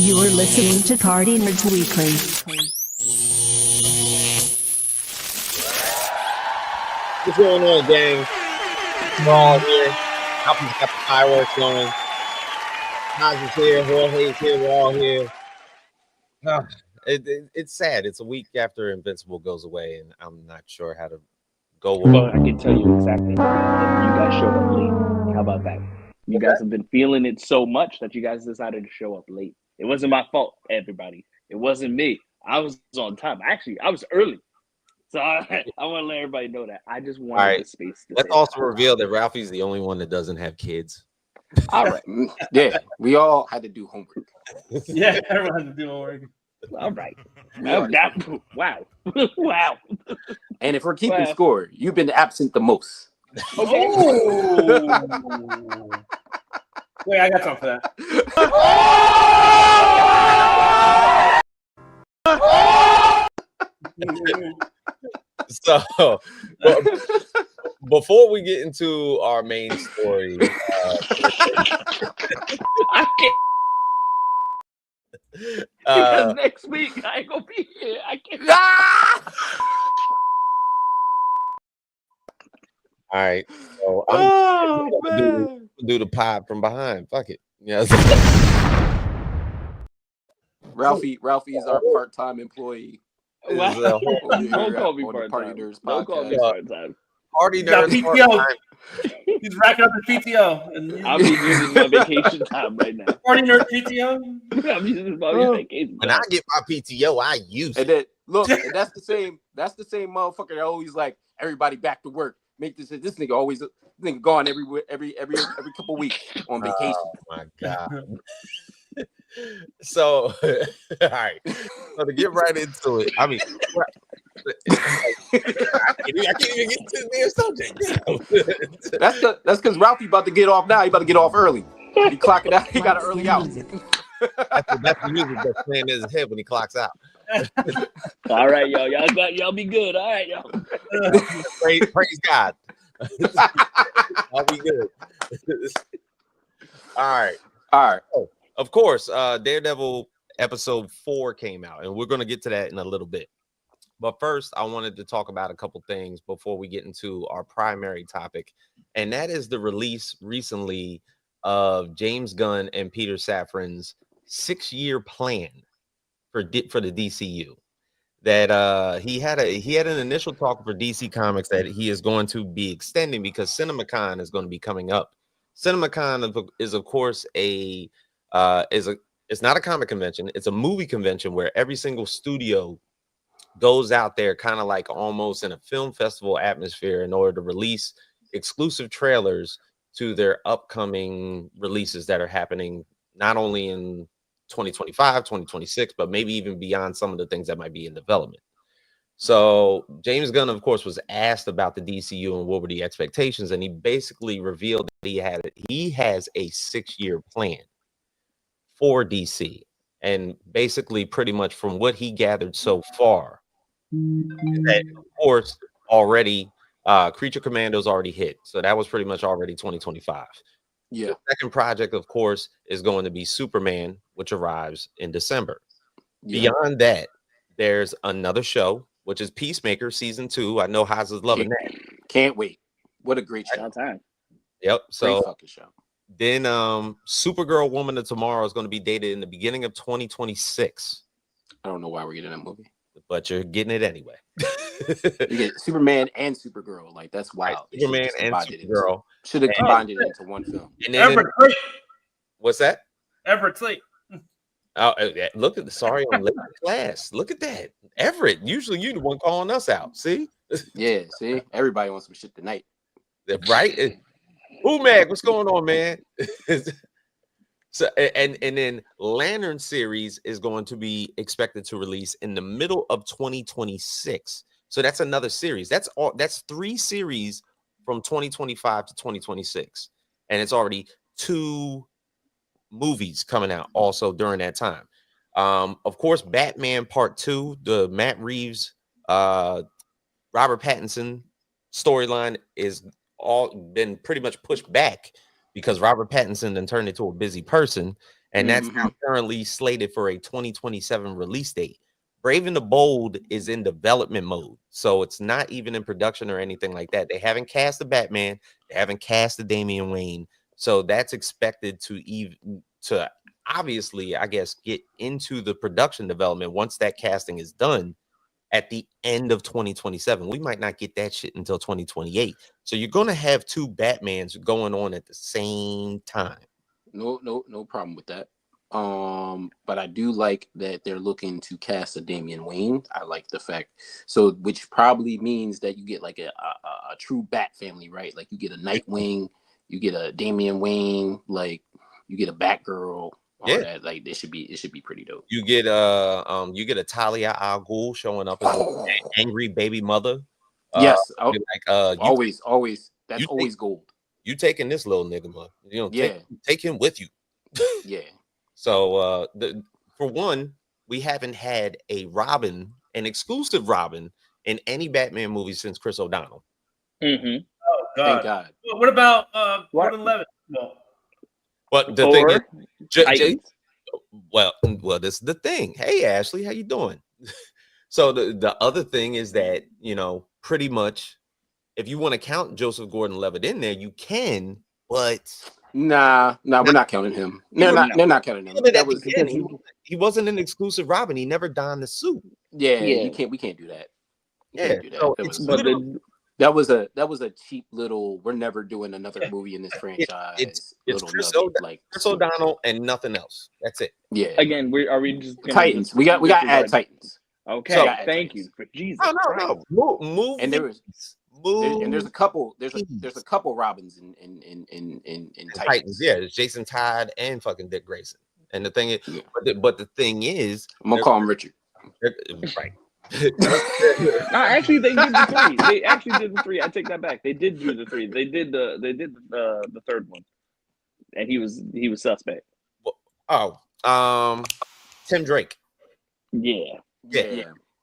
You're listening to Party Nerds Weekly. What's going on, gang? We're all here. Alpha's got the fireworks going. Nas is here. Jorge's here. We're all here. It's sad. It's a week after Invincible goes away, and I'm not sure how to go. Well, I can tell you exactly that you guys showed up late. How about that? You guys have been feeling it so much that you guys decided to show up late. It wasn't my fault, everybody. It wasn't me. I was on time. Actually, I was early. So I want to let everybody know that. I just wanted the space to Let's also reveal that Ralphie's the only one that doesn't have kids. All right. Yeah, we all had to do homework. Yeah, everyone had to do homework. All right. Wow. Wow. And if we're keeping score, you've been absent the most. Okay. Wait, I got something for that. So, before we get into our main story, I can't. Because next week I ain't gonna be here. I can't. All right. So I'm do the pod from behind. Fuck it. Yeah. Ralphie is our part-time employee. Wow. Don't call me part-time. Don't call me part-time. Party nerds. PTO. He's racking up his PTO. And I'm using my vacation time right now. Party nerd PTO. I'm using my vacation. When I get my PTO, I use And it. then look, and that's the same motherfucker that always like everybody back to work. Make this nigga gone every couple weeks on vacation. Oh my god. So, all right. So to get right into it, I mean, I can't even get to the damn subject. That's because Ralphie about to get off now. He about to get off early. He clocking out. He got an early out. That's the music that's playing in his head when he clocks out. All right, y'all. Y'all be good. All right, y'all. Praise God. I'll be good. All right. Oh, of course, Daredevil episode 4 came out, and we're going to get to that in a little bit. But first, I wanted to talk about a couple things before we get into our primary topic, and that is the release recently of James Gunn and Peter Safran's 6-year plan for the DCU. That he had an initial talk for DC Comics that he is going to be extending because CinemaCon is going to be coming up. CinemaCon is of course it's not a comic convention, it's a movie convention where every single studio goes out there kind of like almost in a film festival atmosphere in order to release exclusive trailers to their upcoming releases that are happening not only in 2025, 2026, but maybe even beyond some of the things that might be in development. So James Gunn, of course, was asked about the DCU and what were the expectations, and he basically revealed that he has a 6-year plan for DC. And basically, pretty much from what he gathered so far, that of course already Creature Commandos already hit. So that was pretty much already 2025. Yeah. The second project, of course, is going to be Superman, which arrives in December. Yeah. Beyond that, there's another show, which is Peacemaker season 2. I know Haas is loving that. Can't wait. What a great show. Yep. So great fucking show. Then Supergirl Woman of Tomorrow is going to be dated in the beginning of 2026. I don't know why we're getting that movie. But you're getting it anyway. You get Superman and Supergirl. Like, that's wild. Right. Superman and Supergirl. Should have combined it into one film. And then what's that? Everett Slate. Oh, look at sorry, I'm late to class. Look at that. Everett. Usually you the one calling us out. See? Yeah, see? Everybody wants some shit tonight. Right? Ooh, Mag, what's going on, man? So and then Lantern series is going to be expected to release in the middle of 2026. So that's another series. That's 3 series from 2025 to 2026. And it's already 2 movies coming out also during that time. Of course, Batman Part 2, the Matt Reeves, Robert Pattinson storyline is all been pretty much pushed back because Robert Pattinson then turned into a busy person, and that's now currently slated for a 2027 release date. Brave and the Bold is in development mode, so it's not even in production or anything like that. They haven't cast the Batman, they haven't cast the Damian Wayne, so that's expected to obviously, I guess, get into the production development once that casting is done at the end of 2027. We might not get that shit until 2028. So you're gonna have two Batmans going on at the same time. No problem with that. But I do like that they're looking to cast a Damian Wayne. I like the fact, so which probably means that you get like a true Bat family, right? Like you get a Nightwing, you get a Damian Wayne, like you get a Batgirl. All that, like it should be pretty dope. You get a Talia al Ghul showing up as an angry baby mother. Yes, always that's always gold. You taking this little nigga, man. You know, take him with you. Yeah. So for one, we haven't had an exclusive Robin in any Batman movie since Chris O'Donnell. Oh God. Thank God. What about Gordon Levitt? No. But the thing is, well, this is the thing. Hey, Ashley, how you doing? So the other thing is that, you know, pretty much, if you want to count Joseph Gordon-Levitt in there, you can, but nah, we're not counting him. They're not counting him. He wasn't an exclusive Robin. He never donned the suit. Yeah. We can't do that. Can't do that. So that was a cheap little. We're never doing another movie in this franchise. It's Chris O'Donnell and nothing else. That's it. Yeah. Again, are we just Titans? We got to add Titans. Okay. So, thank you for Jesus. No. Move. And there's a couple. There's a couple Robins in Titans. Yeah, there's Jason Todd and fucking Dick Grayson. And the thing is, but the thing is, I'm gonna call him Richard. Right. No, actually, they did the three. They actually did the three. I take that back. They did do the three. They did the third one, and he was suspect. Tim Drake. Yeah.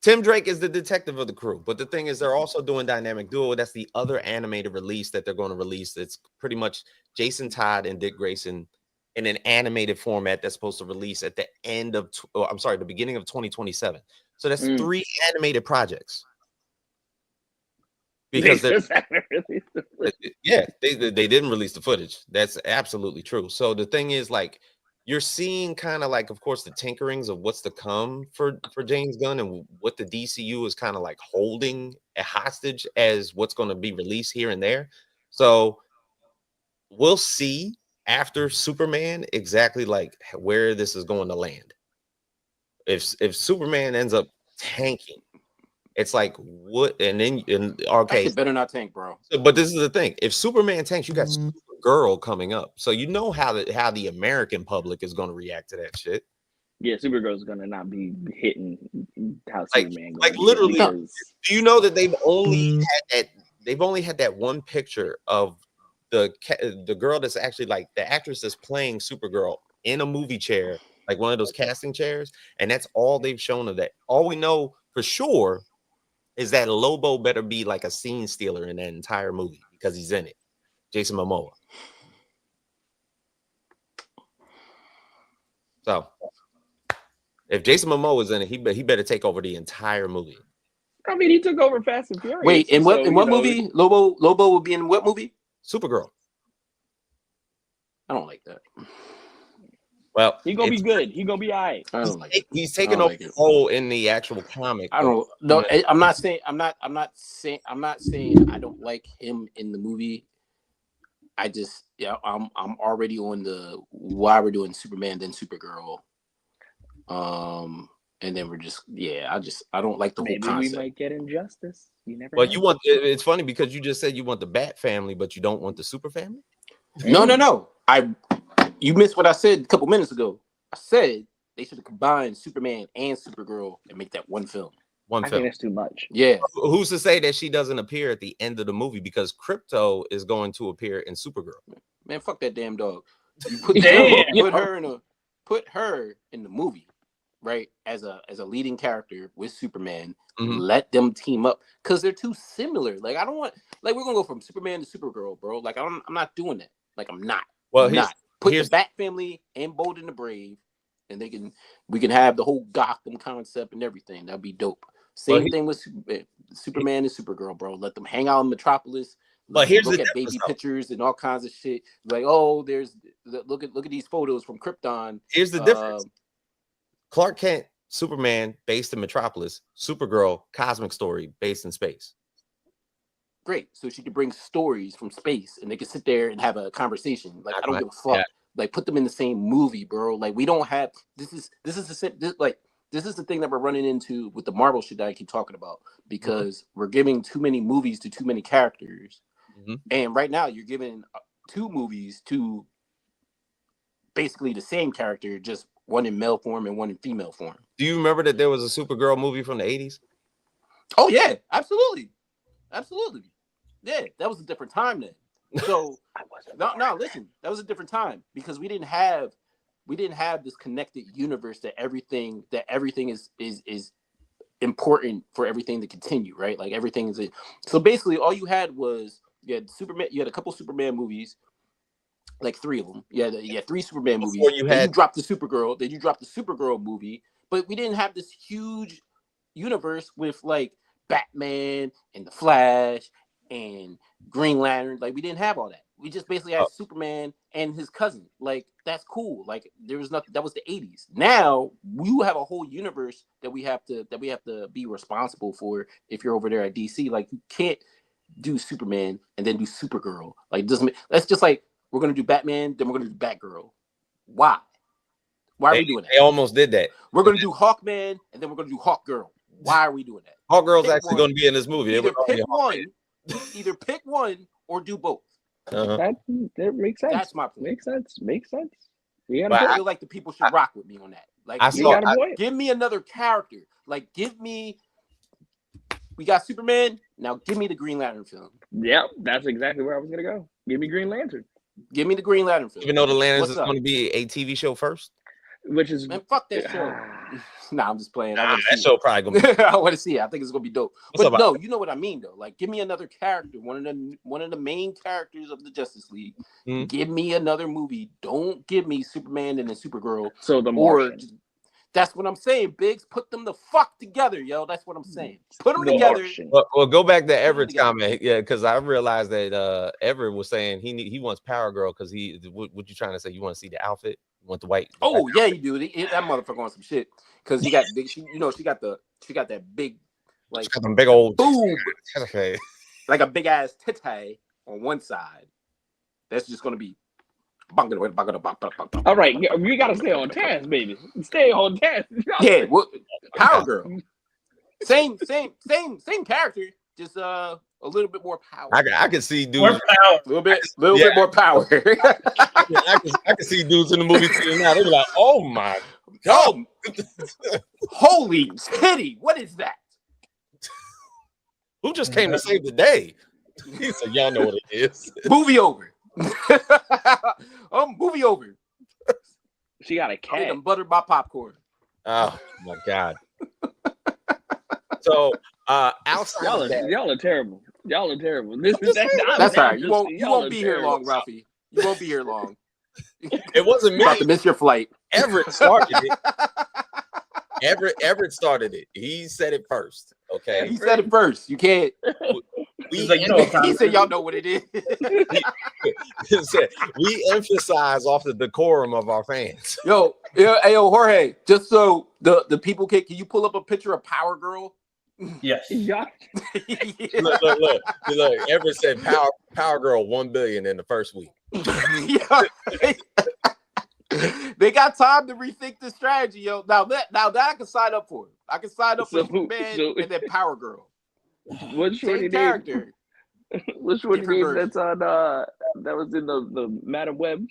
Tim Drake is the detective of the crew. But the thing is, they're also doing Dynamic Duo. That's the other animated release that they're going to release. It's pretty much Jason Todd and Dick Grayson in an animated format that's supposed to release at the the beginning of 2027. So that's 3 animated projects. Because they didn't release the footage. That's absolutely true. So the thing is, like, you're seeing kind of like, of course, the tinkerings of what's to come for James Gunn and what the DCU is kind of like holding a hostage as what's going to be released here and there. So we'll see after Superman exactly like where this is going to land. If Superman ends up tanking, it's like what? And then in our case, better not tank, bro. But this is the thing: if Superman tanks, you got Supergirl coming up, so you know how the American public is going to react to that shit. Yeah, Supergirl's going to not be hitting how Superman goes. Like literally, do you know that they've only had that one picture of the girl that's actually like the actress that's playing Supergirl in a movie chair, like one of those casting chairs, and that's all they've shown of that. All we know for sure is that Lobo better be like a scene stealer in that entire movie because he's in it. Jason Momoa. So if Jason Momoa is in it, he better take over the entire movie. I mean, he took over Fast and Furious. Wait, in what movie? Lobo will be in what movie? Supergirl. I don't like that. Well, he's gonna be good. He's gonna be all right. I don't like it. He's taking over the role in the actual comic. I don't know. No, I'm not saying I don't like him in the movie. I just I'm already on the why we're doing Superman then Supergirl. And then we're just I don't like the whole concept. We might get Injustice. You never. Well, it's funny because you just said you want the Bat family, but you don't want the Super family. No. You missed what I said a couple minutes ago. I said they should have combined Superman and Supergirl and make that one film. I think that's too much. Yeah. Who's to say that she doesn't appear at the end of the movie because Krypto is going to appear in Supergirl? Man, fuck that damn dog. You put her in the movie, right? As a leading character with Superman. Let them team up because they're too similar. Like I don't want we're gonna go from Superman to Supergirl, bro. Like I'm not doing that. Like I'm not. Well, Put the Bat family and Bold and the Brave, and we can have the whole Gotham concept and everything. That'd be dope. Same thing with Superman and Supergirl, bro. Let them hang out in Metropolis. But here's look at baby pictures and all kinds of shit. Like, oh, look at these photos from Krypton. Here's the difference. Clark Kent, Superman, based in Metropolis. Supergirl, cosmic story, based in space. Great. So she could bring stories from space, and they could sit there and have a conversation. Like, I don't give a fuck. Yeah. Like, put them in the same movie, bro. Like, we don't have this is the thing that we're running into with the Marvel shit that I keep talking about, because we're giving too many movies to too many characters. And right now you're giving 2 movies to basically the same character, just one in male form and one in female form. Do you remember that there was a Supergirl movie from the 80s? Oh yeah, absolutely. Yeah, that was a different time then. So no, listen, that was a different time because we didn't have this connected universe that everything is important for everything to continue, right? Like everything is so basically all you had was you had a couple Superman movies, like 3 of them. Yeah, 3 Superman movies. You dropped the Supergirl, then you dropped the Supergirl movie, but we didn't have this huge universe with like Batman and the Flash and Green Lantern. Like we didn't have all that. We just basically had Superman and his cousin. Like that's cool. Like there was nothing. That was the 80s. Now you have a whole universe that we have to be responsible for. If you're over there at DC, like you can't do Superman and then do Supergirl. Like doesn't. That's just like we're gonna do Batman, then we're gonna do Batgirl. Why? Why are we doing that? They almost did that. We're gonna do Hawkman and then we're gonna do Hawkgirl. Why are we doing that? Hawkgirl's actually going to be in this movie. Either pick one or do both. That makes sense. That's my point. Makes sense. I feel like the people should rock with me on that. Like, give me another character. Like, we got Superman. Now, give me the Green Lantern film. Yep, that's exactly where I was gonna go. Give me Green Lantern. Give me the Green Lantern film. Even though the Lanterns is going to be a TV show first, which is fuck that show. Nah, I'm just playing. That show probably gonna be. I want to see it. I think it's gonna be dope. But no, you know what I mean though. Like, give me another character, one of the main characters of the Justice League. Mm-hmm. Give me another movie. Don't give me Superman and then Supergirl. So that's what I'm saying. Biggs, put them the fuck together, yo. That's what I'm saying. Put them together. Well, go back to Everett's comment, yeah, because I realized that Everett was saying he wants Power Girl because what you trying to say? You want to see the outfit? You want the white? Yeah, you do. That motherfucker on some shit because he got big. She got that big, like she got them big old boob, like a big ass titty on one side. That's just gonna be. All right, we gotta stay on task, baby. Stay on task. Yeah, Power Girl. Same character, just a little bit more power. I can see dudes a little bit more power. I can see dudes in the movie now. They're like, oh my god, holy titty! What is that? Who just came to save the day? He said, y'all know what it is. Movie over. Movie over. She got a cat. I'm buttered my popcorn. Oh my god. So outside y'all are terrible. Y'all are terrible. That's all right. You won't be here long, Ralphie. You won't be here long. It wasn't me. About to miss your flight. Everett started it. Everett started it. He said it first. Okay. He said it first. You can't. He said, y'all know what it is. We emphasize off the decorum of our fans. Yo, Jorge, just so the people can you pull up a picture of Power Girl? Yes. Yeah. Look. Everett said Power Girl 1 billion in the first week. Yeah. They got time to rethink the strategy, yo. Now that I can sign up for it. I can sign up for Superman and then Power Girl. Which one you character? Which one you that's on that was in the Madam Web?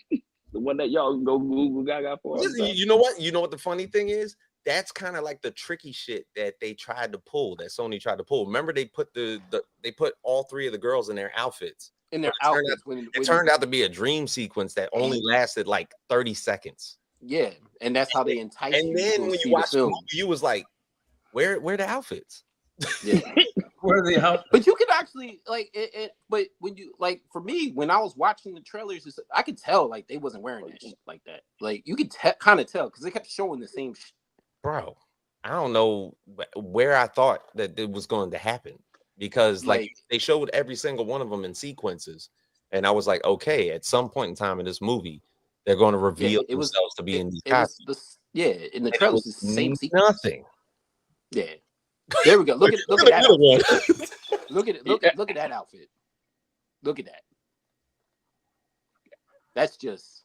The one that y'all go Google Gaga for? You know what? You know what the funny thing is? That's kind of like the tricky shit that they tried to pull, that Sony tried to pull. Remember, they put they put all 3 of the girls in their outfits. It turned out to be a dream sequence that only lasted like 30 seconds. Yeah, and that's how they entice you. And then when you watch the movie, you was like, where the outfits? Yeah. Where are the outfits? But you can actually like it. But when you like, for me, when I was watching the trailers, I could tell like they wasn't wearing that shit like that. Like you could kind of tell because they kept showing the same shit. Bro, I don't know where I thought that it was going to happen because like they showed every single one of them in sequences, and I was like, okay, at some point in time in this movie, they're going to reveal themselves to be in these costumes. In the trailers, it's the same sequence. Nothing. Yeah. There we go. Look at that outfit. Look at it. Look at that outfit. Look at that. That's just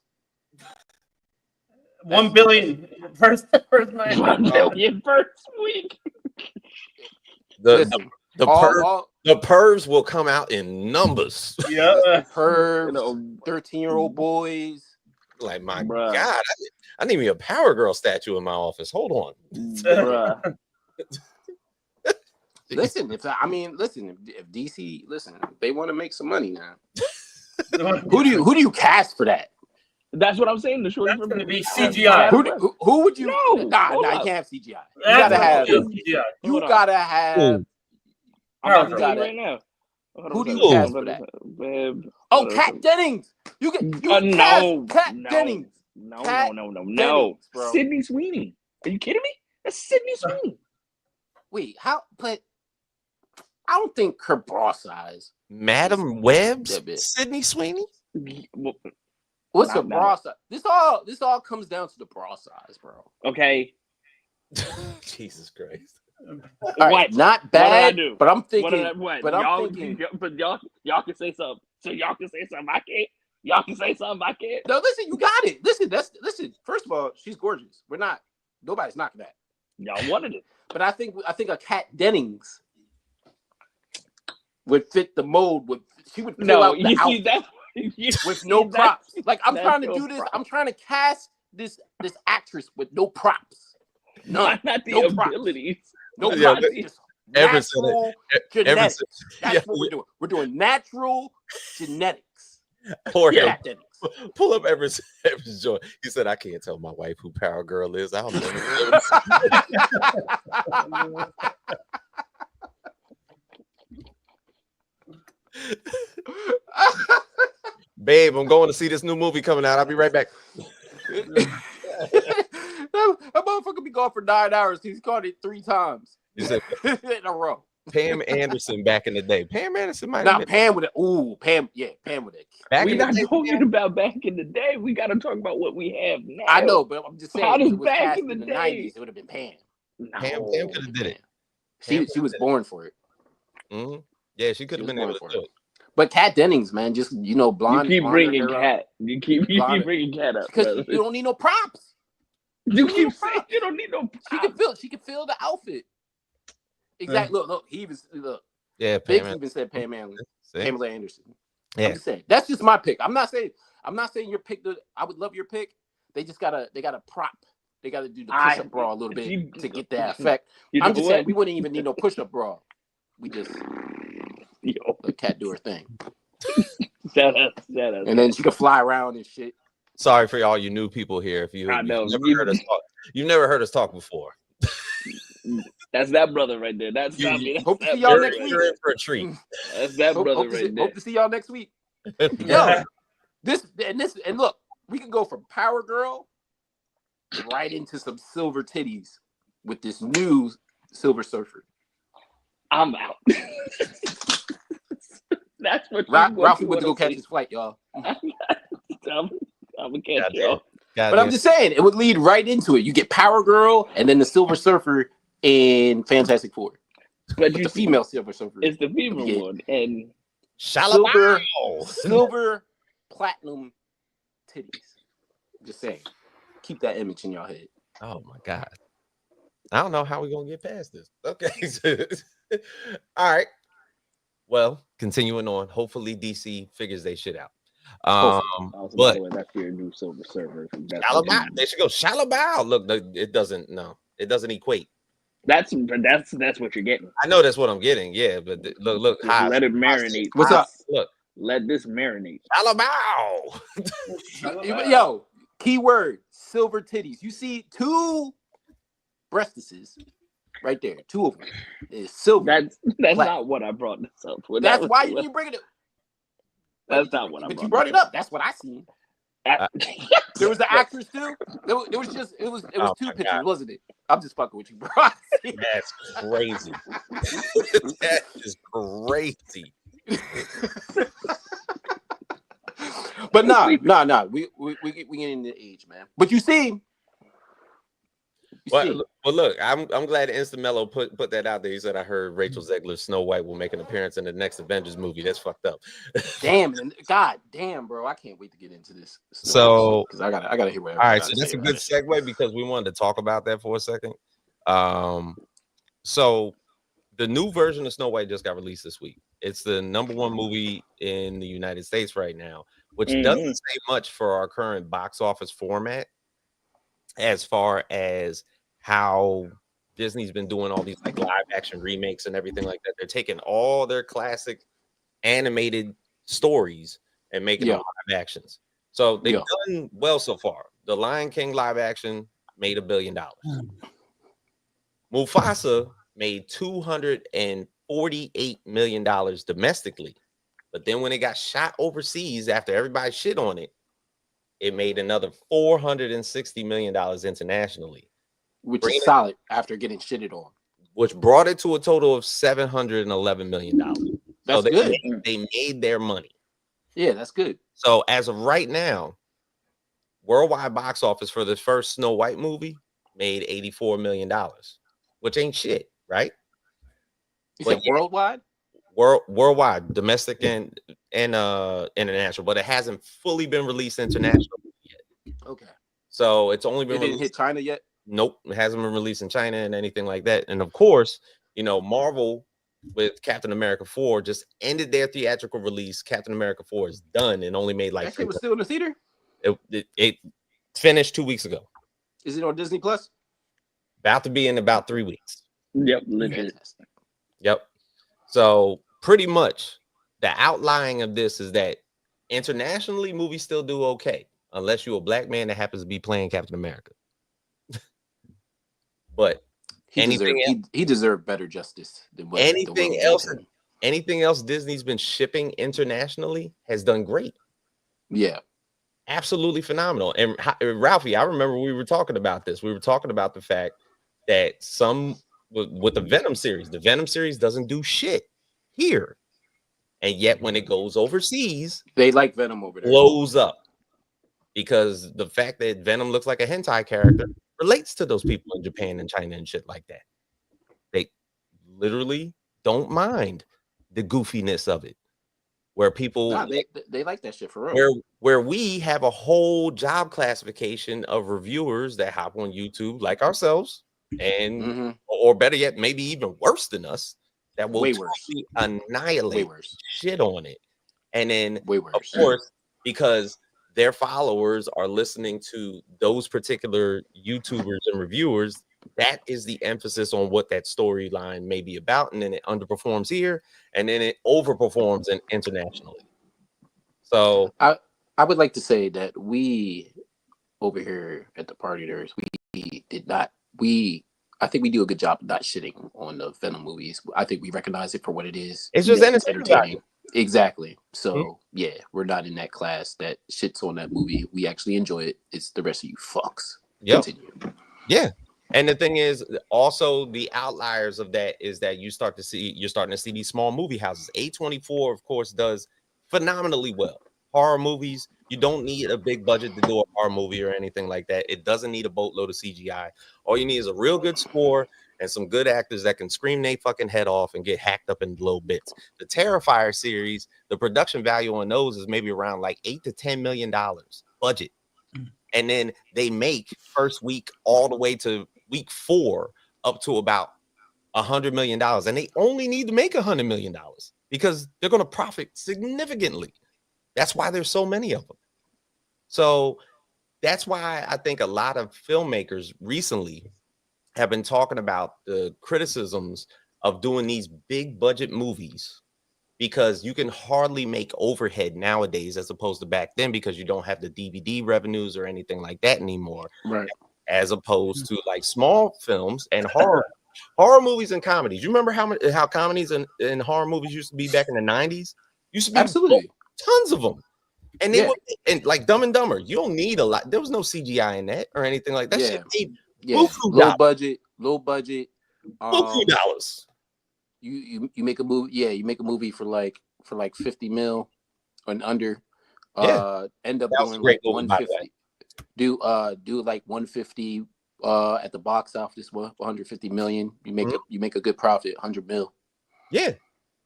1 billion first night. 1 billion first week. The pervs will come out in numbers. Yeah. Pervs, 13-year-old boys. Like, my God, I need me a Power Girl statue in my office. Hold on. Bruh. Listen, if DC, they want to make some money now. Who do you cast for that? That's what I'm saying. The shorty That's gonna be CGI. Who would you? No, nah, you can't have CGI. You gotta have CGI. You gotta have. I'm telling you right now. Who do you cast for that? Oh, Kat Dennings. You cast Kat Dennings. No. Sydney Sweeney. Are you kidding me? That's Sydney Sweeney. Wait, how? But I don't think her bra size. Madam Webb's Sydney Sweeney. What's her bra size? This all comes down to the bra size, bro. Okay. Jesus Christ. All right, not bad, but I'm thinking. But I'm thinking. But y'all can say something. So y'all can say something. I can't. Y'all can say something. I can't. No, listen, you got it. Listen. First of all, she's gorgeous. Nobody's knocking that. Y'all wanted it. But I think a Kat Dennings would fit the mold. She would fill out the outfit with no props. Like I'm trying to do this. I'm trying to cast this actress with no props. None. Not the no abilities. Props. No props. Just natural genetics. That's what we're doing. We're doing natural genetics. Poor him. Pull up Everett's joint. He said, I can't tell my wife who Power Girl is. I don't know. Babe, I'm going to see this new movie coming out. I'll be right back. That motherfucker be gone for 9 hours. He's caught it 3 times in a row. Pam Anderson back in the day. Pam Anderson might have been. Pam with it. Ooh, Pam with it. We're not talking about back in the day. We got to talk about what we have now. I know, but I'm just saying. How does back in the day? 90s, it would have been Pam. Pam could have did it. She was born for it. Mm-hmm. Yeah, she could have been able to do it. But Kat Dennings, man, just blonde. You keep bringing Kat. You keep bringing Kat up because you don't need no props. You keep saying you don't need no props. She can fill the outfit. Exactly. Look. He even Yeah, Big even said Pamela Anderson. Yeah. I'm just saying. That's just my pick. I'm not saying your pick. I would love your pick. They gotta prop. They gotta do the push-up bra a little bit to get that effect. I'm just saying we wouldn't even need no push-up bra. We just let Kat do her thing. Shut up. And then she can fly around and shit. Sorry for all you new people here. If you've never heard us talk before. That's that brother right there. That's not me. Hope to see y'all next week. You're in for a treat. That's that brother right there. Hope to see y'all next week. Yo, and look, we can go from Power Girl right into some silver titties with this new Silver Surfer. I'm out. That's what Ralphie went to go catch his flight, y'all. I'm gonna catch y'all. But I'm just saying, it would lead right into it. You get Power Girl and then the Silver Surfer in Fantastic Four. But the female Silver Surfer. It's the female one. And silver platinum titties. Just saying. Keep that image in your head. Oh my God. I don't know how we're gonna get past this. Okay. All right. Well, continuing on. Hopefully DC figures they shit out. But that's your new Silver Surfer. They should go Shalabow. Look, it doesn't equate. That's what you're getting. I know that's what I'm getting. Yeah, but look. Let it marinate. What's up? Look, let this marinate. Shalabow. Yo, keyword: silver titties. You see 2 breastises right there. Two of them is silver. That's Black. not what I brought this up for. That's why you didn't bring it up. That's not what I brought. But you brought it up. That's what I seen. There was the actress too. It was Oh two my pictures, God. wasn't it? I'm just fucking with you, bro. That's crazy. That is crazy. But nah. We getting the age, man. But you see. Well, look, I'm glad Instant Mellow put that out there. He said I heard Rachel Zegler's Snow White will make an appearance in the next Avengers movie. That's fucked up. Damn, God damn, bro. I can't wait to get into this. So because I gotta hear whatever. All right, so that's a good segue because we wanted to talk about that for a second. So the new version of Snow White just got released this week. It's the #1 movie in the United States right now, which doesn't say much for our current box office format as far as how Disney's been doing all these like live action remakes and everything like that. They're taking all their classic animated stories and making them live actions. So they've done well so far. The Lion King live action made $1 billion. Mufasa made $248 million domestically. But then when it got shot overseas after everybody shit on it, it made another $460 million internationally. Which is solid after getting shitted on. Which brought it to a total of $711 million. That's good. They made their money. Yeah, that's good. So as of right now, worldwide box office for the first Snow White movie made $84 million, which ain't shit, right? You said worldwide? Worldwide, domestic and international, but it hasn't fully been released internationally yet. Okay. So it's only been didn't hit China yet? Nope, it hasn't been released in China and anything like that. And of course, Marvel with Captain America 4 just ended their theatrical release. Captain America 4 is done and only made like that shit was still in the theater? It finished 2 weeks ago. Is it on Disney Plus? About to be in about 3 weeks. Yep, legit. Yep. So pretty much the outlying of this is that internationally movies still do okay unless you're a black man that happens to be playing Captain America. But he deserved better justice than what anything else. Anything else Disney's been shipping internationally has done great. Yeah, absolutely phenomenal. And Ralphie, I remember we were talking about this. We were talking about the fact that with the Venom series doesn't do shit here, and yet when it goes overseas, they like Venom over there. Blows up because the fact that Venom looks like a hentai character relates to those people in Japan and China and shit like that. They literally don't mind the goofiness of it, where people they like that shit for real. Where we have a whole job classification of reviewers that hop on YouTube like ourselves, and or better yet, maybe even worse than us, that will totally annihilate shit on it, and then of course because their followers are listening to those particular YouTubers and reviewers, that is the emphasis on what that storyline may be about. And then it underperforms here and then it overperforms internationally. So I would like to say that we over here at the Party Nerds, I think we do a good job of not shitting on the Venom movies. I think we recognize it for what it is. It's just entertaining. Exactly. So yeah, we're not in that class that shits on that movie. We actually enjoy it. It's the rest of you fucks. Yep. Continue. Yeah. And the thing is, also the outliers of that is that you're starting to see these small movie houses. A24, of course, does phenomenally well. Horror movies, you don't need a big budget to do a horror movie or anything like that. It doesn't need a boatload of CGI. All you need is a real good score and some good actors that can scream their fucking head off and get hacked up in little bits. The Terrifier series, the production value on those is maybe around like $8 to $10 million budget. And then they make first week all the way to week 4 up to about $100 million. And they only need to make $100 million because they're going to profit significantly. That's why there's so many of them. So that's why I think a lot of filmmakers recently have been talking about the criticisms of doing these big budget movies, because you can hardly make overhead nowadays as opposed to back then, because you don't have the DVD revenues or anything like that anymore. Right. As opposed to like small films and horror horror movies and comedies. You remember how comedies and horror movies used to be back in the 90s? Used to be Absolutely. tons of them. And they Yeah. would, and like Dumb and Dumber, you don't need a lot. There was no CGI in that or anything like that. Yeah. Shit made Yeah, buku low dollars. budget. Buku dollars. You make a movie. Yeah, you make a movie for like 50 mil and under. Yeah. End up That was a doing great like movie, by the 150. Do like 150 at the box office. 150 million. You make a good profit. 100 mil. Yeah.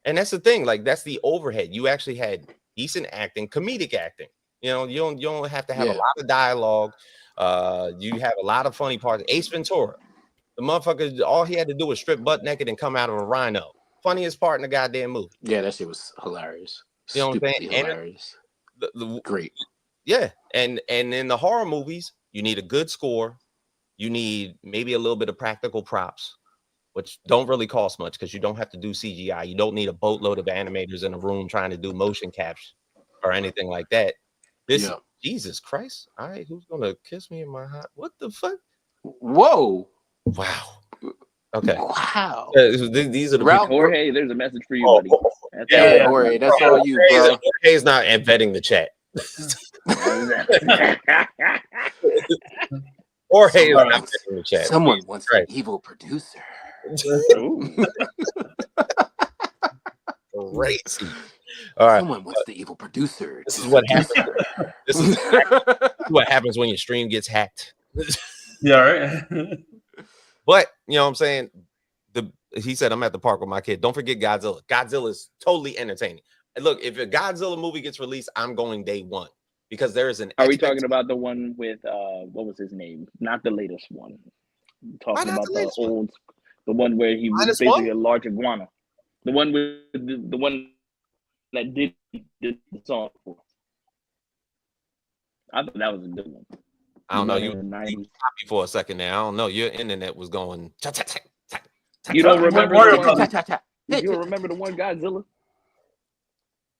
And that's the thing. Like that's the overhead. You actually had decent acting, comedic acting. You know, you don't have to have a lot of dialogue. You have a lot of funny parts. Ace Ventura, the motherfucker, all he had to do was strip butt naked and come out of a rhino. Funniest part in the goddamn movie. Yeah, that shit was hilarious. You know what I'm saying? Stupidly hilarious. Great. Yeah, and in the horror movies, you need a good score. You need maybe a little bit of practical props, which don't really cost much because you don't have to do CGI. You don't need a boatload of animators in a room trying to do motion capture or anything like that. This Jesus Christ. All right, who's gonna kiss me in my hot? What the fuck? Whoa. Wow. Okay. Wow. These are the Ralph Jorge, there's a message for you, buddy. Yeah, Jorge, that's all you, bro. Jorge's not vetting the chat. Jorge is not vetting the chat. Someone wants an evil producer. Crazy. All right. Someone wants the evil producer. This is what happens. This is what happens when your stream gets hacked. Yeah, right. But you know what I'm saying? He said, I'm at the park with my kid. Don't forget Godzilla. Godzilla is totally entertaining. And look, if a Godzilla movie gets released, I'm going day one because there is an. Are we talking about the one with what was his name? Not the latest one. I'm talking about the one where he was basically a large iguana. The one with the one that did the song. I thought that was a good one. I don't know. You stopped me for a second there. I don't know. Your internet was going. You don't remember you don't remember the one Godzilla?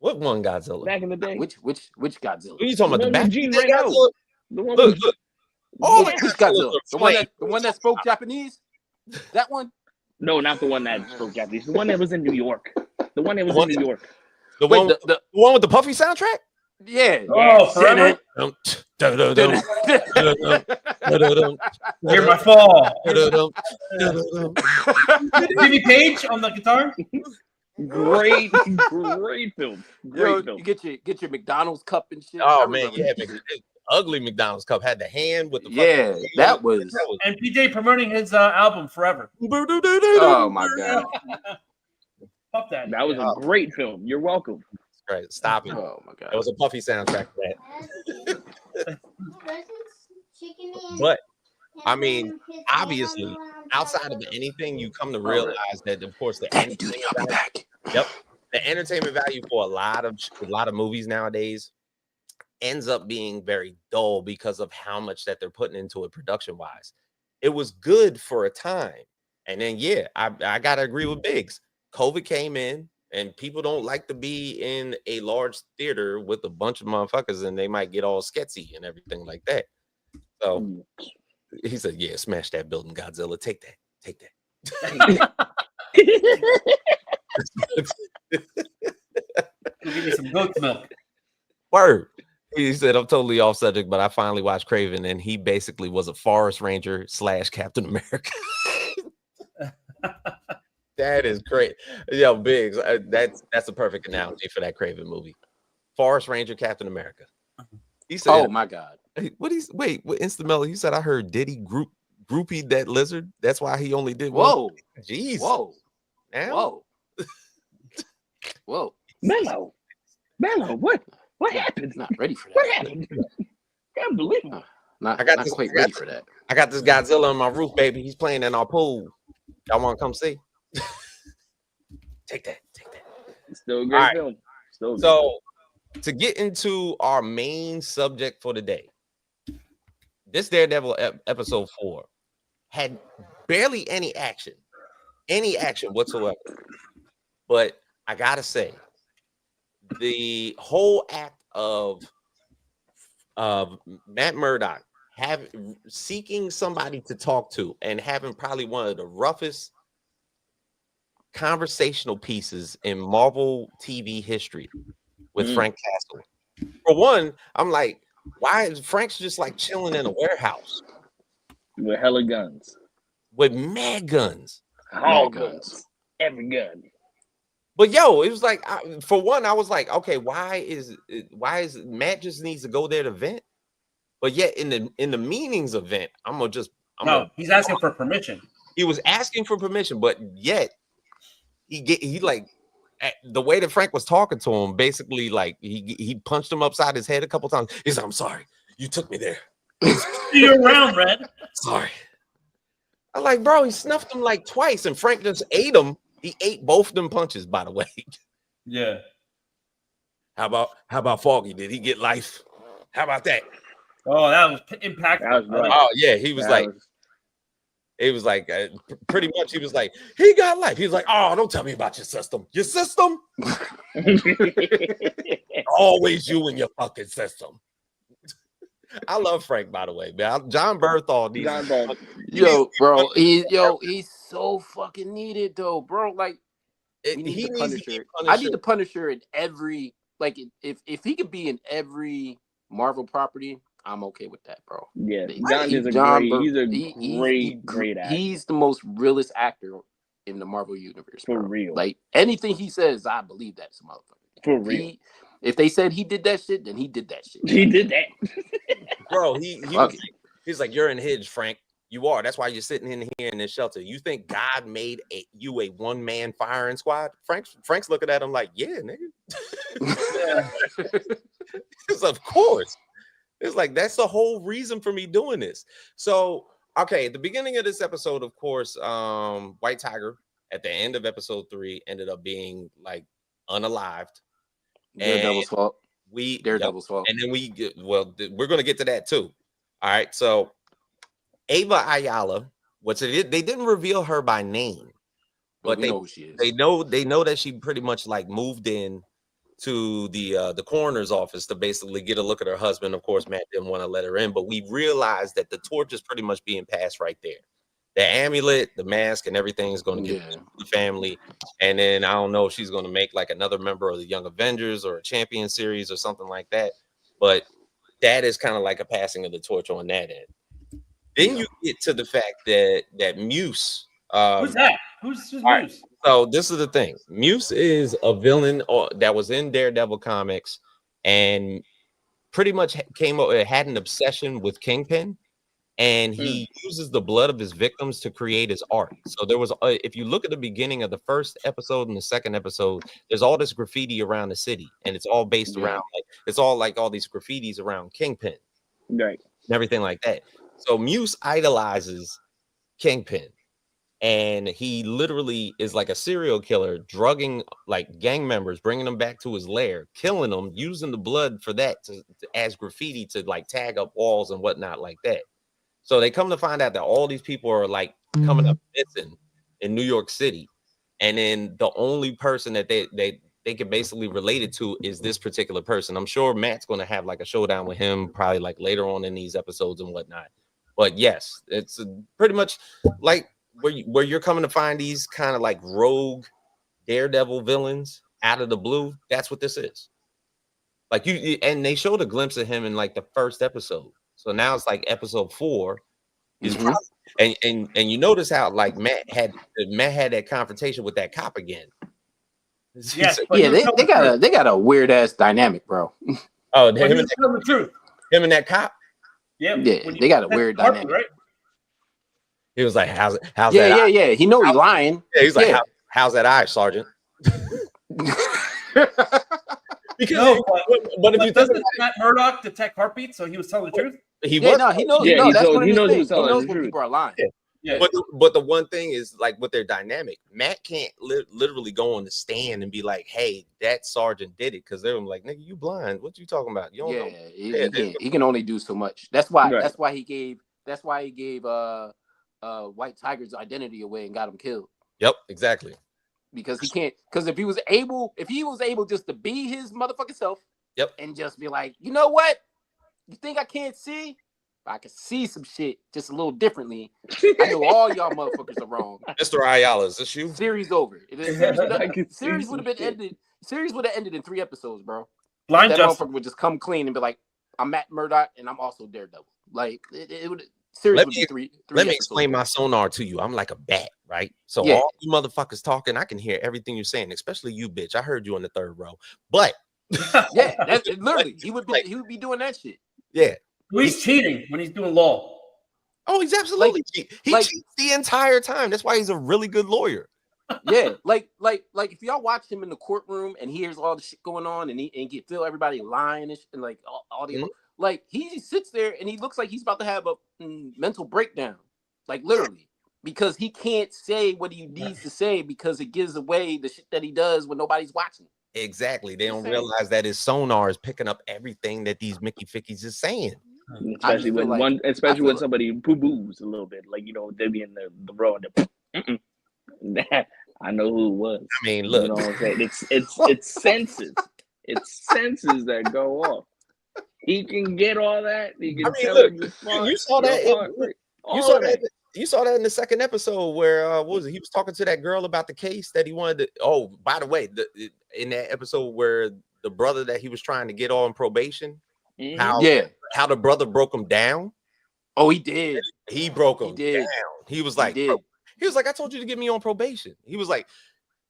What one Godzilla? Back in the day. Which Godzilla? What are you talking about? The back Godzilla? The one look. Which Godzilla? The one that spoke Japanese? That one? No, not the one that spoke Japanese. The one that was in New York. The one that was in New York. The one with the Puffy soundtrack? Yeah. Oh, forever. Hear my fall. Jimmy Page on the guitar. Great film. Great film. You get your McDonald's cup and shit. Oh man, yeah, ugly McDonald's cup had the hand with the that was and PJ promoting his album Forever. Oh my god. Fuck that. That was a great film. You're welcome. Right, stop it. Oh my god. It was a Puffy soundtrack for that. But I mean, obviously, outside of anything, you come to realize that, of course, the entertainment value, the entertainment value for a lot of movies nowadays ends up being very dull because of how much that they're putting into it production-wise. It was good for a time, and then I gotta agree with Biggs. COVID came in. And people don't like to be in a large theater with a bunch of motherfuckers and they might get all sketchy and everything like that. So he said, yeah, smash that building, Godzilla. Take that. Give me some goat's milk. Word. He said, I'm totally off subject, but I finally watched Craven and he basically was a forest ranger / Captain America. That is great. Yo, Biggs, that's a perfect analogy for that Craven movie. Forest Ranger, Captain America. He said, oh my god. What Instamello? You said I heard Diddy groupie that lizard. That's why he only did one. Whoa. Jeez. Whoa. Now? Whoa. Mello, what happened? Not ready for that. What happened? Can't believe it. Not quite ready for that. I got this Godzilla on my roof, baby. He's playing in our pool. Y'all want to come see? Take that. Still a great film. So to get into our main subject for today, this Daredevil episode 4 had barely any action whatsoever. But I gotta say, the whole act of Matt Murdock seeking somebody to talk to and having probably one of the roughest conversational pieces in Marvel TV history with Frank Castle. For one, I'm like, why is Frank's just like chilling in a warehouse with hella guns, with mad guns? all guns, every gun. But yo, it was like, for one, I was like, okay, why is Matt just needs to go there to vent? But yet in the meanings of vent, he's asking for permission. He was asking for permission, but yet he like the way that Frank was talking to him, basically like he punched him upside his head a couple times. He's like, I'm sorry, you took me there. You're around, Red. Sorry. I'm like, bro, he snuffed him like twice, and Frank just ate him. He ate both of them punches, by the way. Yeah. How about Foggy? Did he get life? How about that? Oh, that was impactful. That was right. Oh yeah, he was pretty much. He was like, he got life. He was like, oh, don't tell me about your system. Your system? Always you and your fucking system. I love Frank, by the way, man. Jon Bernthals. He's so fucking needed though, bro. Like, I need the Punisher in every, like, if he could be in every Marvel property, I'm okay with that, bro. Yeah, he's a great actor. He's the most realist actor in the Marvel universe, bro. For real. Like, anything he says, I believe that's a motherfucker. For real. If they said he did that shit, then he did that shit. He did that. Bro, he's like, you're in Hidge, Frank. You are. That's why you're sitting in here in this shelter. You think God made you a one-man firing squad? Frank's looking at him like, yeah, nigga. Because of course. It's like, that's the whole reason for me doing this. So, okay, at the beginning of this episode, of course, White Tiger at the end of episode 3 ended up being like unalived. Daredevil's fault. Daredevil's fault. And then we're going to get to that too. All right. So Ava Ayala, they didn't reveal her by name, but they know who she is. They know that she pretty much like moved in to the coroner's office to basically get a look at her husband. Of course, Matt didn't want to let her in, but we realized that the torch is pretty much being passed right there. The amulet, the mask, and everything is going to get to the family. And then I don't know if she's going to make like another member of the Young Avengers or a Champion series or something like that. But that is kind of like a passing of the torch on that end. Then you get to the fact that Muse. Who's that? Who's Muse? Right, so this is the thing. Muse is a villain that was in Daredevil comics and pretty much had an obsession with Kingpin. And he uses the blood of his victims to create his art. So there was, if you look at the beginning of the first episode and the second episode, there's all this graffiti around the city, and it's all based around it's all like all these graffitis around Kingpin, right, and everything like that. So Muse idolizes Kingpin, and he literally is like a serial killer, drugging like gang members, bringing them back to his lair, killing them, using the blood for that as graffiti to like tag up walls and whatnot like that. So they come to find out that all these people are like coming up missing in New York City. And then the only person that they can basically relate it to is this particular person. I'm sure Matt's going to have like a showdown with him probably like later on in these episodes and whatnot. But yes, it's pretty much like where you're coming to find these kind of like rogue Daredevil villains out of the blue. That's what this is. Like and they showed a glimpse of him in like the first episode. So now it's like episode 4 is and you notice how like Matt had that confrontation with that cop again. Yes, they got a weird ass dynamic, bro. Oh, him and the truth. Him and that cop. Yeah, they got a weird dynamic. Right? He was like, "How's that?" Yeah. He know he's lying. Yeah, he's like, "How's that eye, Sergeant?" Because but if you doesn't Matt Murdock detect heartbeats, so he was telling the truth. He knows. Yeah, he knows when people are lying. Yeah. But the one thing is like with their dynamic, Matt can't literally go on the stand and be like, "Hey, that sergeant did it," because they're like, "Nigga, you blind? What you talking about? You don't know." He can only do so much. That's why he gave White Tiger's identity away and got him killed. Yep, exactly. Because he can't. Because if he was able just to be his motherfucking self, yep, and just be like, you know what? You think I can't see? I can see some shit just a little differently. I know all y'all motherfuckers are wrong. Mr. Ayala, is this you? Series over. The I can see series would have been some shit. ended. Series would have ended in 3 episodes, bro. Blind That Justice. motherfucker would just come clean and be like, "I'm Matt Murdock and I'm also Daredevil." Like it would. Series would be three. Let me episodes. explain my sonar to you. I'm like a bat, right? So Yeah. all you motherfuckers talking, I can hear everything you're saying, especially you, bitch. I heard you on the 3rd row. But Yeah, that's literally he would be doing that shit. yeah. He's cheating when he's doing law. Oh, he's absolutely he like- cheats the entire time. That's why he's a really good lawyer. Yeah, like if y'all watch him in the courtroom and he hears all the shit going on and he can feel everybody lying and like all the like he just sits there and he looks like he's about to have a mental breakdown, like literally, because he can't say what he needs to say because it gives away the shit that he does when nobody's watching. Exactly. They don't Insane. realize that his sonar is picking up everything that these Mickey Fickies is saying. Especially when feel like- especially I when feel somebody poo boos a little bit, like they be in the row and I know who it was. I mean, You look, know what I'm saying? It's senses. It's senses that go off. He can get all that. He can I mean, tell look, him you're you saw that. you saw that. You saw that in the 2nd episode where what was it? He was talking to that girl about the case that he wanted to. Oh, by the way, in that episode where the brother that he was trying to get on probation, how the brother broke him down. Oh, he did. He broke him did. down. He was like, did. he was like, I told you to get me on probation. He was like,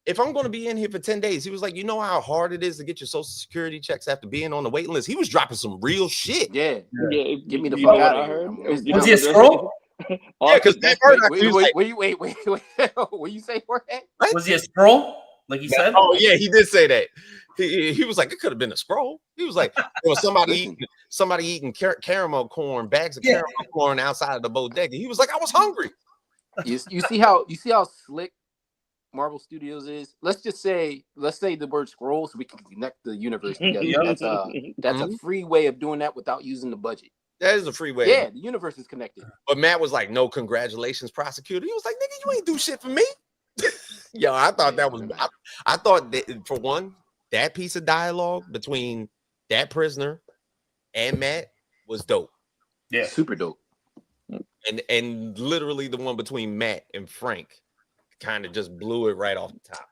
if I'm going to be in here for 10 days, he was like, you know how hard it is to get your social security checks after being on the waiting list. He was dropping some real shit. Yeah. Get me the you fuck know out what I of here. heard? Was he a scroll? Yeah, because Matt Murdock, he was like, Wait. What you say for that? what? Was he a scroll? Like he said? Oh yeah, he did say that. He was like, it could have been a scroll. He was like, there was somebody eating caramel corn, bags of caramel corn outside of the bodega. He was like, I was hungry. You see how slick Marvel Studios is? Let's say the word scroll so we can connect the universe together. That's a free way of doing that without using the budget. That is a free way. Yeah, the universe is connected. But Matt was like, no, congratulations, prosecutor. He was like, nigga, you ain't do shit for me. Yo, I thought that was I thought that for one, that piece of dialogue between that prisoner and Matt was dope. Yeah. Super dope. And literally the one between Matt and Frank kind of just blew it right off the top.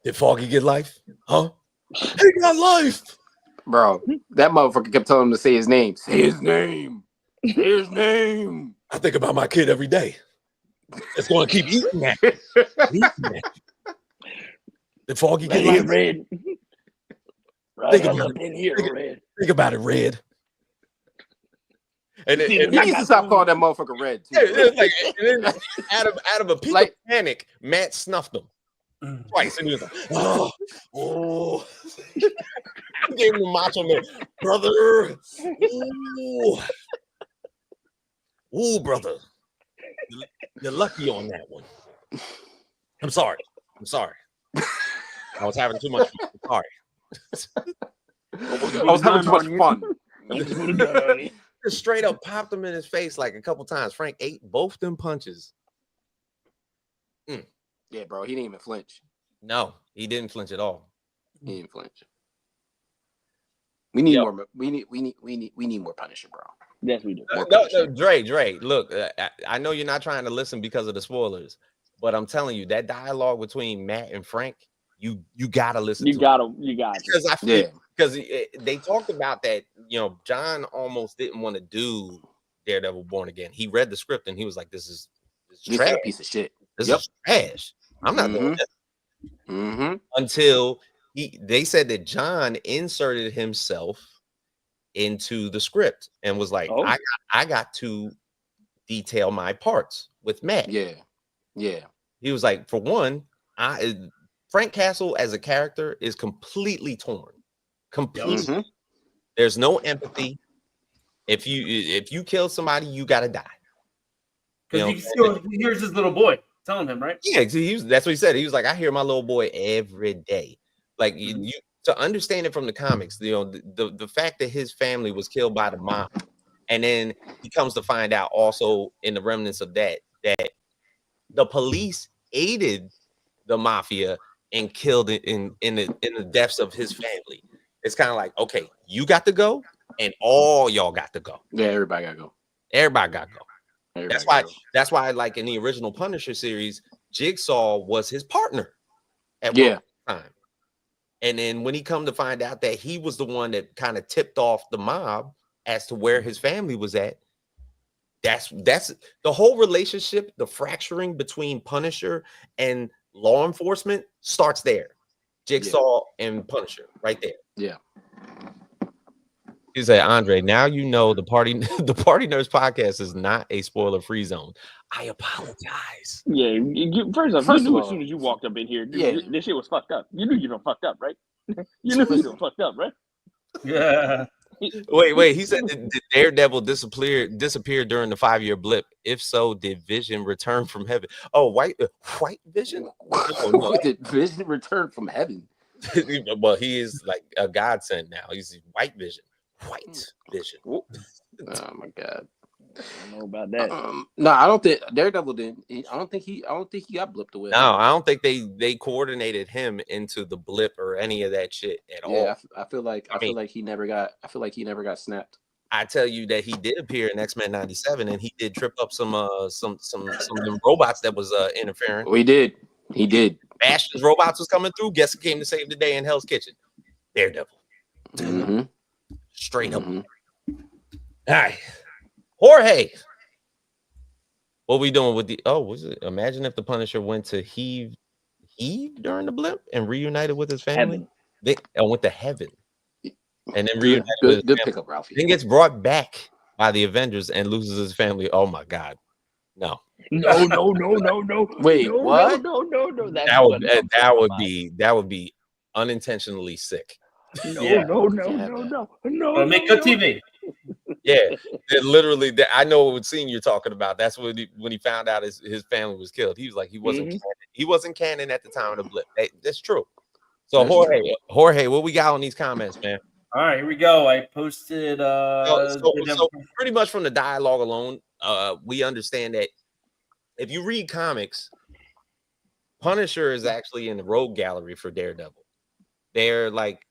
Did Foggy get life? Huh? He got life. Bro, that motherfucker kept telling him to say his name. Say his name. Say his name. I think about my kid every day. It's going to keep eating that. Did Foggy get life? Red. Think about it. In here, Red. Think about it, Red. And He needs to stop calling that motherfucker Red too. it's like, and then out of a peak of panic, Matt snuffed him twice, and he was like, "Oh, gave him a macho man, brother, ooh, brother, you're lucky on that one. I'm sorry. I was having too much fun. Sorry. I was having too much fun. Just straight up popped him in his face like a couple times. Frank ate both them punches. Yeah, bro, he didn't even flinch. No, he didn't flinch at all. He didn't flinch. We need more. We need more Punisher, bro. Yes, we do. No, Dre. Look, I know you're not trying to listen because of the spoilers, but I'm telling you that dialogue between Matt and Frank, you gotta listen. You got because I feel because they talked about that. You know, Jon almost didn't want to do Daredevil Born Again. He read the script and he was like, "This is trash. A piece of shit. This is trash. I'm not doing this." Until they said that Jon inserted himself into the script and was like, I got to detail my parts with Matt. Yeah. He was like, for one, Frank Castle as a character is completely torn. Completely. There's no empathy. If you kill somebody, you gotta die. Because he hears his little boy telling him, right? Yeah, that's what he said. He was like, I hear my little boy every day. Like you to understand it from the comics, you know, the fact that his family was killed by the mob, and then he comes to find out also in the remnants of that the police aided the mafia and killed it in the deaths of his family. It's kind of like, okay, you got to go, and all y'all got to go. Yeah, everybody gotta go. Everybody got to go. Everybody That's why. gotta go. That's why, like in the original Punisher series, Jigsaw was his partner at Yeah. one time. And then when he come to find out that he was the one that kind of tipped off the mob as to where his family was at, that's the whole relationship, the fracturing between Punisher and law enforcement starts there. Jigsaw and Punisher right there. Yeah. You say, Andre, now you know the Party Nerds podcast is not a spoiler-free zone. I apologize. Yeah, first off, First you of knew as all, soon as you walked up in here, yeah. this shit was fucked up. You knew you done fucked up, right? You knew you done fucked up, right? Yeah. Wait. He said, did Daredevil disappear during the 5-year blip? If so, did Vision return from heaven? Oh, white Vision? No. Did Vision return from heaven? Well, he is like a godsend now. He's white Vision. White Vision. Oh my god. I don't know about that. No, I don't think Daredevil didn't. I don't think he got blipped away. No, I don't think they coordinated him into the blip or any of that shit at all. Yeah, I feel like he never got snapped. I tell you that he did appear in X-Men 97 and he did trip up some of them robots that was interfering. Oh, he did. Bastion's robots was coming through. Guess who came to save the day in Hell's Kitchen? Daredevil. Mm-hmm. Straight up. Mm-hmm. All right. Jorge. What we doing with the imagine if the Punisher went to heave during the blip and reunited with his family. Went to heaven. And then reunited with his good family. pickup, Ralphie. Then gets brought back by the Avengers and loses his family. Oh my god. No. No. Wait, no, what? No. That would be unintentionally sick. No. But make good TV. Yeah, literally. I know what scene you're talking about. That's when he found out his family was killed. He was like, he wasn't canon. He wasn't canon at the time of the blip. That's true. So Jorge, what we got on these comments, man? All right, here we go. I posted. So pretty much from the dialogue alone, we understand that if you read comics, Punisher is actually in the rogue gallery for Daredevil. They're like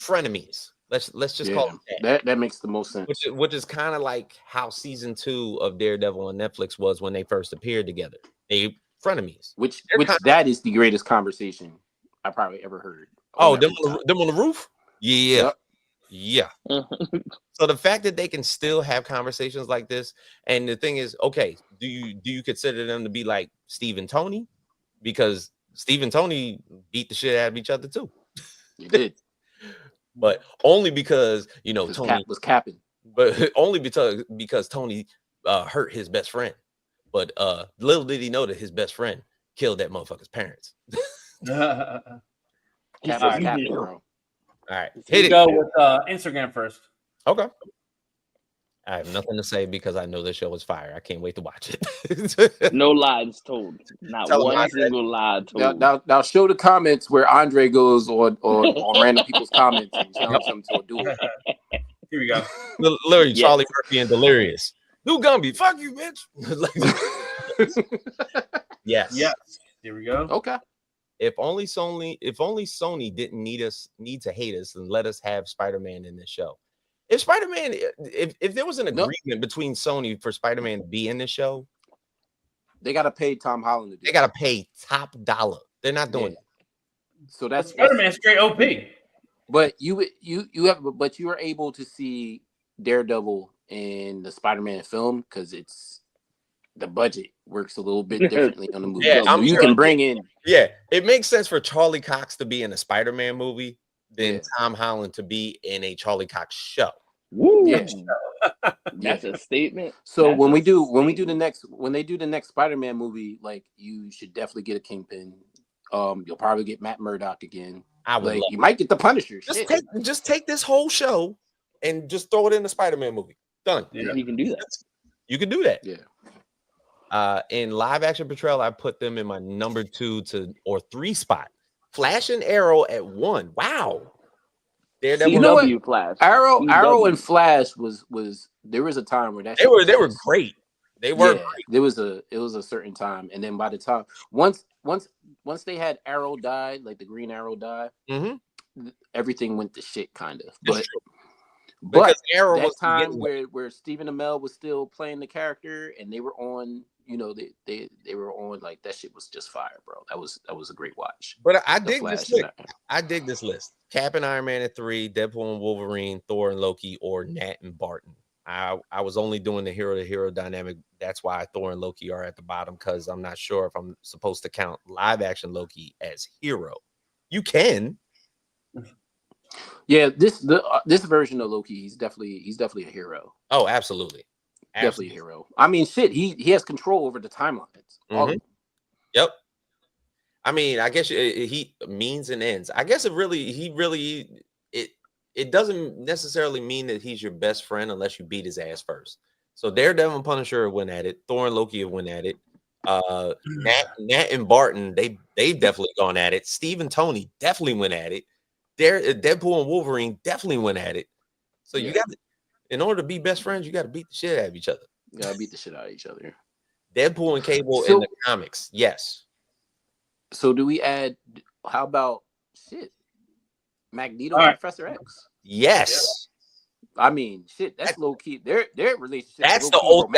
frenemies. Let's just call it that makes the most sense. Which is kind of like how season 2 of Daredevil on Netflix was when they first appeared together. They frenemies. Which that is the greatest conversation I probably ever heard. Them on the roof? Yeah. Yep. Yeah. So the fact that they can still have conversations like this, and the thing is, okay, do you consider them to be like Steve and Tony? Because Steve and Tony beat the shit out of each other too. You did. But only because Tony was capping. But only because Tony hurt his best friend. But little did he know that his best friend killed that motherfucker's parents. Capping, bro. All right, hit it. Go with Instagram first. Okay. I have nothing to say because I know this show is fire. I can't wait to watch it. No lies told. Not one single lie told. Now show the comments where Andre goes on random people's comments and tells them to do it. Here we go. Literally, Charlie Murphy and Delirious. New Gumby, fuck you, bitch. Yes. Here we go. Okay. If only Sony didn't need to hate us and let us have Spider-Man in this show. If Spider-Man, if there was an agreement between Sony for Spider-Man to be in this show, they gotta pay Tom Holland. They gotta pay top dollar. They're not doing that. So that's Spider-Man straight OP. But you are able to see Daredevil in the Spider-Man film because the budget works a little bit differently on the movie. You can bring in. Yeah, it makes sense for Charlie Cox to be in a Spider-Man movie than Tom Holland to be in a Charlie Cox show. Woo! Yeah. That's a statement. So when they do the next Spider-Man movie, like you should definitely get a Kingpin. You'll probably get Matt Murdock again. You might get the Punisher. Just take this whole show and just throw it in the Spider-Man movie. Done. Yeah, you can do that. You can do that. Yeah. In live action portrayal, I put them in my number 2 or 3 spot. Flash and Arrow at 1. Wow. Daredevil, Flash. Arrow and Flash was there was a time where they were great. They were great. It was a certain time, and then by the time once they had Arrow died, like the Green Arrow died, everything went to shit kind of. But because Arrow that was time where Stephen Amell was still playing the character, and they were on, they were on, like, that shit was just fire, bro. That was a great watch. But I The dig Flash this and list. I dig this list. Cap and Iron Man at 3, Deadpool and Wolverine, Thor and Loki, or Nat and Barton. I was only doing the hero to hero dynamic. That's why Thor and Loki are at the bottom, because I'm not sure if I'm supposed to count live action Loki as hero. You can. Yeah, this version of Loki, he's definitely a hero. Oh, absolutely. Definitely a hero. I mean, shit, he has control over the timelines. All of them. Yep. I mean, I guess he means and ends. I guess it doesn't necessarily mean that he's your best friend unless you beat his ass first. So Daredevil and Punisher win at it. Thor and Loki have win at it. Nat and Barton, they've definitely gone at it. Steve and Tony definitely went at it. Deadpool and Wolverine definitely went at it. So you got to, in order to be best friends, you got to beat the shit out of each other. You gotta beat the shit out of each other. Deadpool and Cable in the comics, yes. So do we add? How about shit? Magneto and Professor X. Yes. I mean, shit. That's low key. Their relationship. That's the old.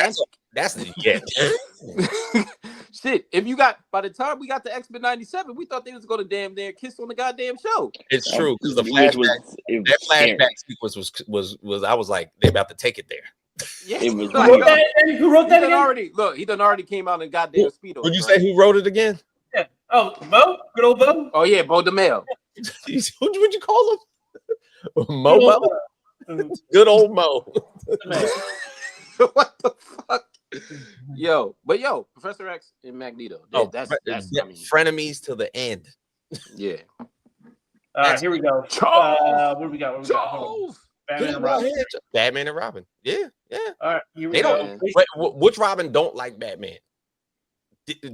That's the shit. If you by the time we got to X-Men '97, we thought they was gonna damn near kiss on the goddamn show. It's true, because the flashback sequence was. I was like, they about to take it there. Yeah, it was. Who wrote that again? He done already came out in goddamn Speedo. Would you say who wrote it again? Yeah. Oh, Bo, good old Bo. Oh yeah, Bo DeMille. What'd you call him? Mo. Good old Mo. What the fuck? Yo, Professor X and Magneto. That's I mean, frenemies to the end. Yeah. All right, here we go. What do we got? Charles. Batman and Robin. Yeah. All right, here we go. Which Robin don't like Batman?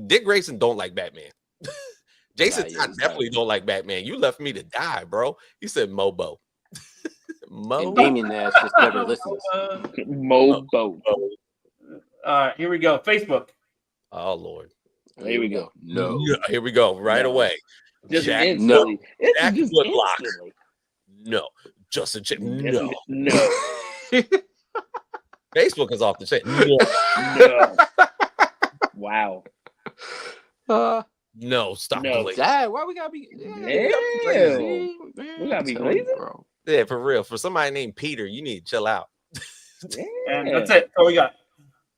Dick Grayson don't like Batman. Jason Todd definitely don't like Batman. You left me to die, bro. He said Mobo. And Damien Nash just never listens. Mobo. All right, here we go. Facebook. Oh Lord. Here we go. No. Yeah, here we go. Right away. Just Jack, instantly. Jack Just Woodlock. instantly. No. Justin Chip. No. Facebook is off the chain. No. Wow. No, stop. No. Dad, why we gotta be? We gotta be crazy, bro. Yeah, for real. For somebody named Peter, you need to chill out. And that's it. What we got?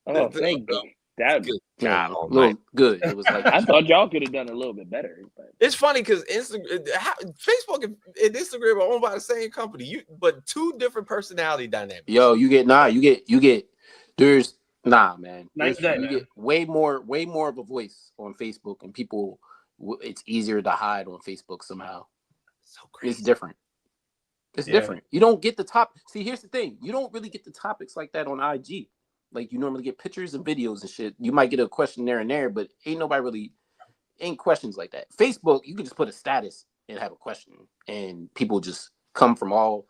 Oh, thank you. That Good. God, good. It was like I thought y'all could have done a little bit better. But. It's funny because Facebook and Instagram are owned by the same company. But two different personality dynamics. Yo, you get there's man. Nice day, you get way more of a voice on Facebook, and people, it's easier to hide on Facebook somehow. So crazy. It's different. It's different. You don't get the top. See, here's the thing. You don't really get the topics like that on IG. Like, you normally get pictures and videos and shit. You might get a question there and there, but ain't questions like that. Facebook, you can just put a status and have a question, and people just come from all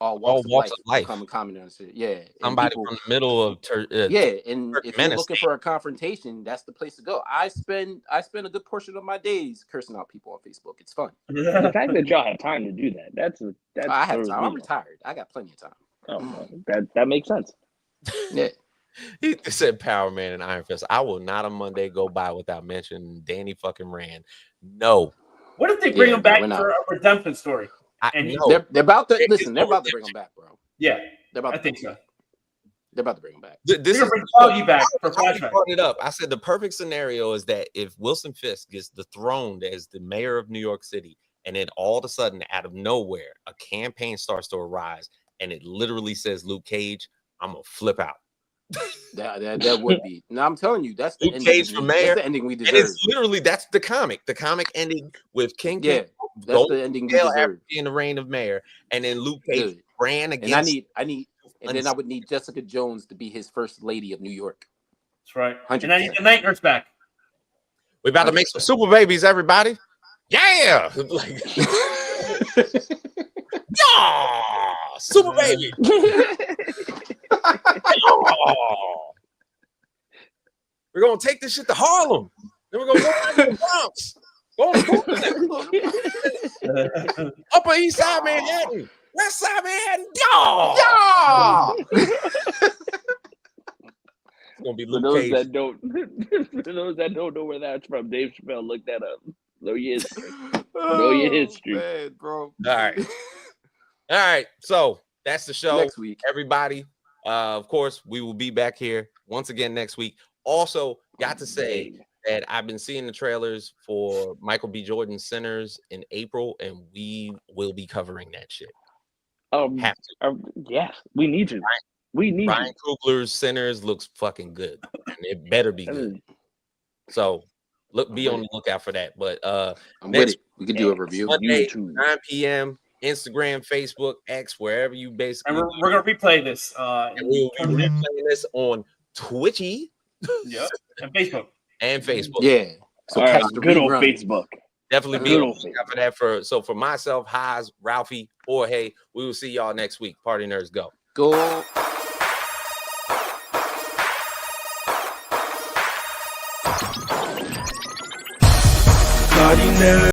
walks of life. Come and comment on shit. Yeah. Somebody from the middle of and if you're looking for a confrontation, that's the place to go. I spend a good portion of my days cursing out people on Facebook. It's fun. The fact that y'all have time to do that, I have time. I'm retired. I got plenty of time. Oh, that makes sense. Yeah. He said Power Man and Iron Fist. I will not a Monday go by without mentioning Danny fucking Rand. No. What if they bring him back for a redemption story? They're about to They're about to bring him back, bro. Yeah, I think so. They're about to bring him back. This is bring Foggy back for flashback. Brought it up. I said the perfect scenario is that if Wilson Fisk gets dethroned as the mayor of New York City, and then all of a sudden, out of nowhere, a campaign starts to arise, and it literally says Luke Cage, I'm gonna flip out. That would be. No, I'm telling you, that's the Luke ending. Cage for mayor. That's the ending we deserve. And it's literally that's the comic. The comic ending with King. Yeah, that's the ending we deserve. In the reign of mayor, and then Luke Cage ran against. And I need, and then I would need Jessica Jones to be his first lady of New York. That's right. 100%. And I need the Night Nurse back. We about to make some super babies, everybody. Yeah, like, yeah, super baby. Oh. We're gonna take this shit to Harlem. Then we're gonna go back to the Bronx. Go to Upper East Side Manhattan. West Side Man, y'all. It's gonna be For Luke those Cage. that don't, for those that don't know where that's from, Dave Chappelle, look that up. Know your history. Know your history. Man, bro. All right. All right. So that's the show. Next week. Everybody. Of course, we will be back here once again next week. Also, got to say that I've been seeing the trailers for Michael B. Jordan's Sinners in April, and we will be covering that shit. Have to. Yes, we need to. We need Ryan Coogler's Sinners looks fucking good, and it better be good. So be on the lookout for that. But I'm with it. We could do a review. Monday, 9 p.m. Instagram, Facebook, X, wherever you basically. And we're gonna replay this. And we'll be replaying this on Twitchy. Yep. And Facebook. And Facebook. Yeah. So catch the good old rerun. Facebook. Definitely be on the lookout for that. For myself, Haas, Ralphie, Jorge, we will see y'all next week. Party Nerds, go. Go. Party Nerds.